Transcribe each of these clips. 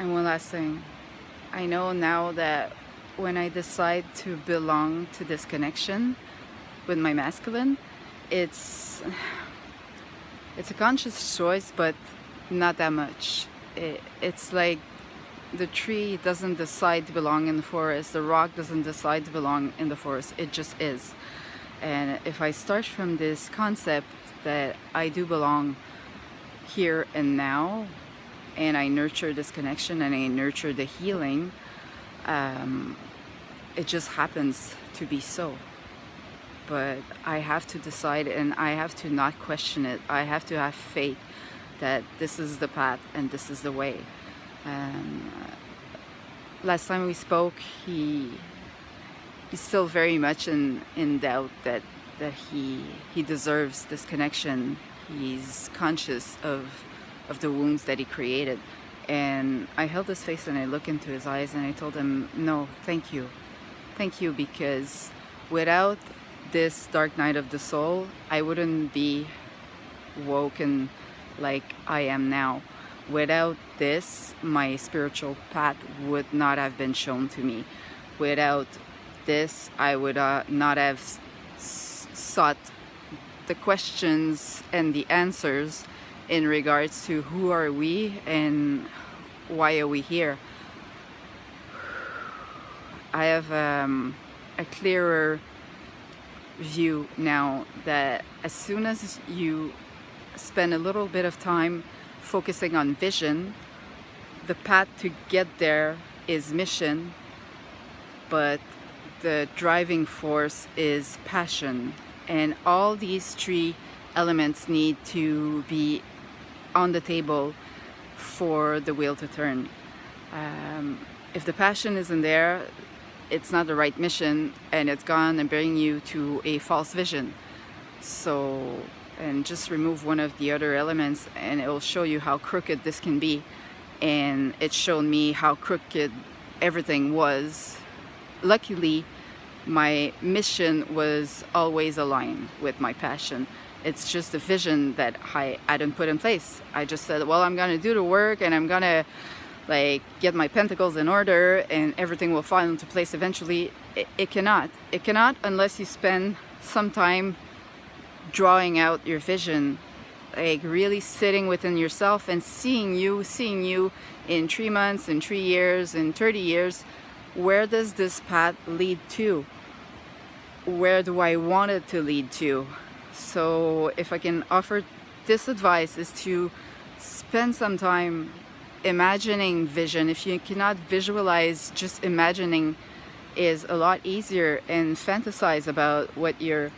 And one last thing, I know now that when I decide to belong to this connection with my masculine, it's a conscious choice, but not that much. It's like the tree doesn't decide to belong in the forest, the rock doesn't decide to belong in the forest, it just is. And if I start from this concept that I do belong here and now, and I nurture this connection and I nurture the healing, it just happens to be so. But I have to decide, and I have to not question it. I have to have faith that this is the path and this is the way. Last time we spoke, he's still very much in doubt that he deserves this connection. He's conscious of the wounds that he created. And I held his face and I looked into his eyes and I told him, no, thank you. Thank you, because without this dark night of the soul, I wouldn't be woken like I am now. Without this, my spiritual path would not have been shown to me. Without this, I would not have sought the questions and the answers in regards to who are we and why are we here. I have a clearer view now that as soon as you spend a little bit of time focusing on vision, the path to get there is mission, but the driving force is passion. And all these three elements need to be on the table for the wheel to turn. If the passion isn't there, it's not the right mission, and it's gone and bring you to a false vision. So, and just remove one of the other elements and it will show you how crooked this can be. And it showed me how crooked everything was. Luckily, my mission was always aligned with my passion. It's just the vision that I hadn't put in place. I just said, well, I'm gonna do the work and I'm gonna get my pentacles in order and everything will fall into place eventually. It cannot unless you spend some time drawing out your vision, really sitting within yourself and seeing you in 3 months, in 3 years, in 30 years. Where does this path lead to? Where do I want it to lead to? So if I can offer this advice, is to spend some time imagining vision. If you cannot visualize, just imagining is a lot easier, and fantasize about what your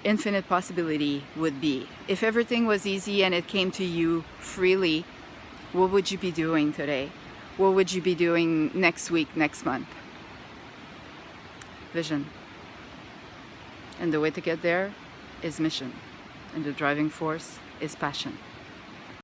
infinite possibility would be. If everything was easy and it came to you freely, what would you be doing today? What would you be doing next week, next month? Vision. And the way to get there is mission. And the driving force is passion.